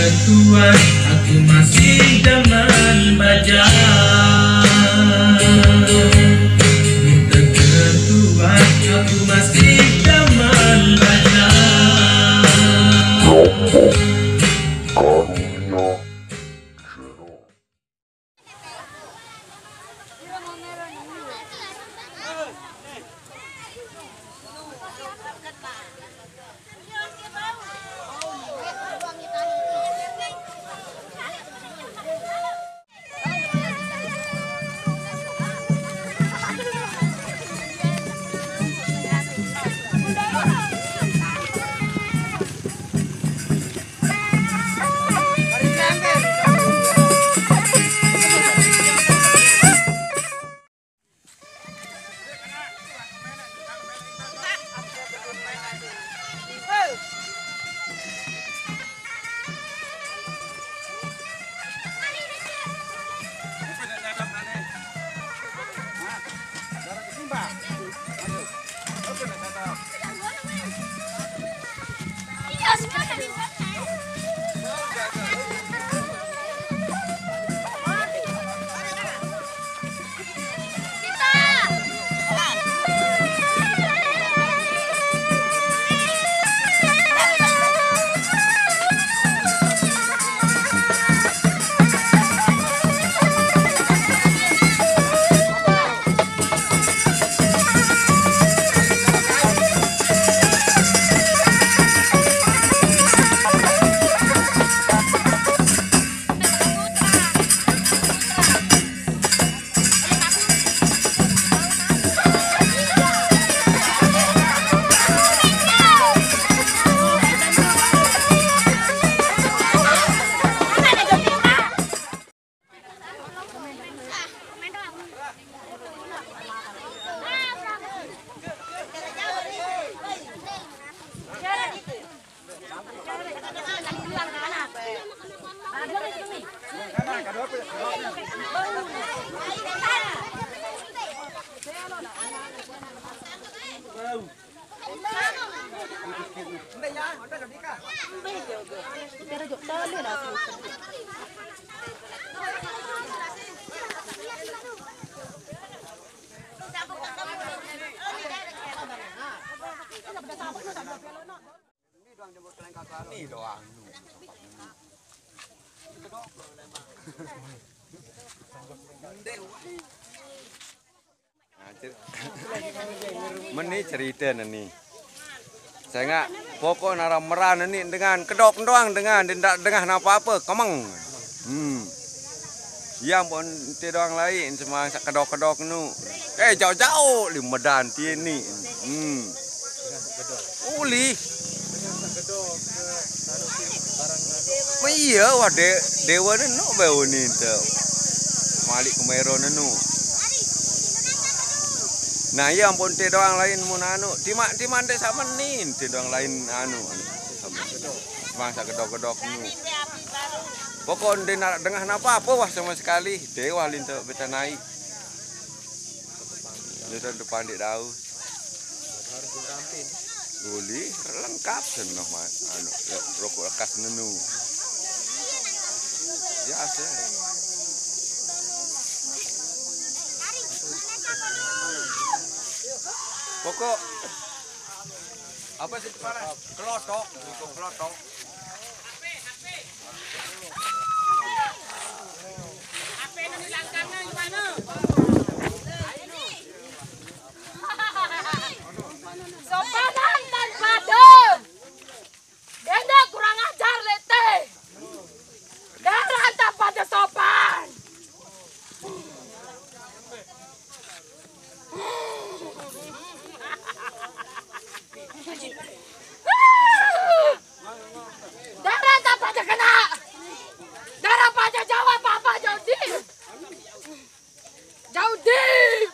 ketentuan, aku masih zaman baja. Minta ketentuan, aku masih zaman baja. Ini doang. Meni cerita nih. Saya nggak pokok nara meran ini dengan kedok doang dengan apa-apa kemeng. Yang pun ti doang lain cuma kedok nu. Jauh-jauh di Medan ti ini. Uli. Iya wah dewa nu bau ni tu. Malik Kemero nu. Nah iya ampun ti doang lain mun anu di mande sama nin ti doang lain anu mangsa kedok-kedok nu. Pokok dengar apa wah sama sekali dewa lintu beta naik. Di depan di daun. Guli lengkap senoh anu rokok lekas nenu. Biasa. Pokok apa sih kepala? Kelotok, kelotok. HP nanti langkangnya gimana? Sopanan dan padam. Dia kurang ajar lete. Darah tak pada sopan. Darah tak pada kena. Darah pada jawab apa jauh dim. Jauh dim.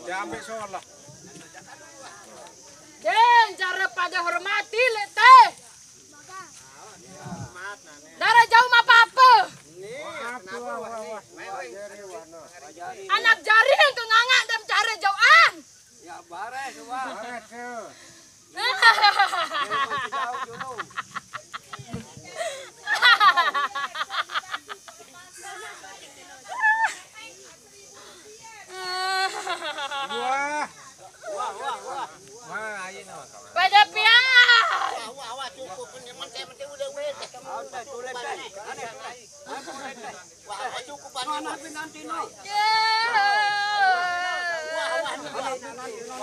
Diambil soal. Den cara pada hormati lete. Darah jauh apa-apa. Anak jari itu ngangak dan cara jauhan.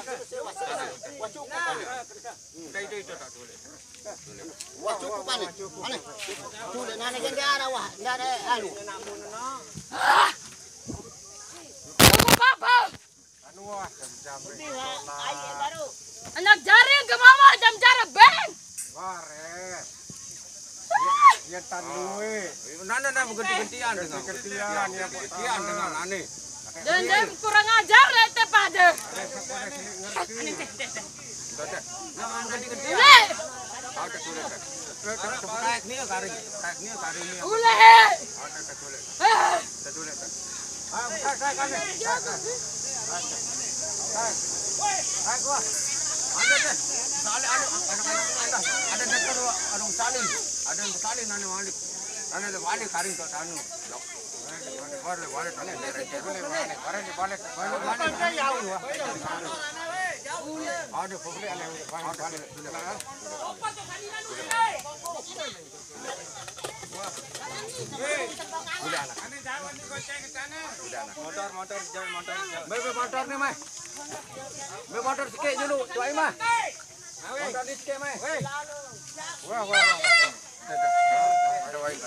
Itu tak boleh. Wah cukup ane. Ane. Tulen ane kan dia ada wah, dia ada anu. Jauh apa? Anu wah jam Baru. Anak jari ke mama jam jari beng. Ware. Ya tanue. Nana ganti-gantian dengan. Gantian ya gantian dengan ane. Dan kurang ajar lete pada. Nah, ganti-gantian. Ule. Ada tulis. Kayak ni kari ni. Ule. Ada tulis. Tulis. Saya kami. Hai gua. Ada deh. Salih anak-anak ada dekat adung salih. Ada yang salih nani malik. Nani le balik karing to tanu. Balik tani balik. Ada pokoknya ana balik. Udah anak. Motor jangan motor. Motor nih, Mai. Motor sikit dulu, tuai mah. Motor ni sikit, Mai. Wah. Ada baik.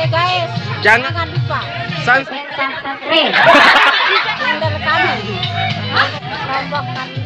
guys. Jangan lupa. Sans Channel kami. Rombok kami.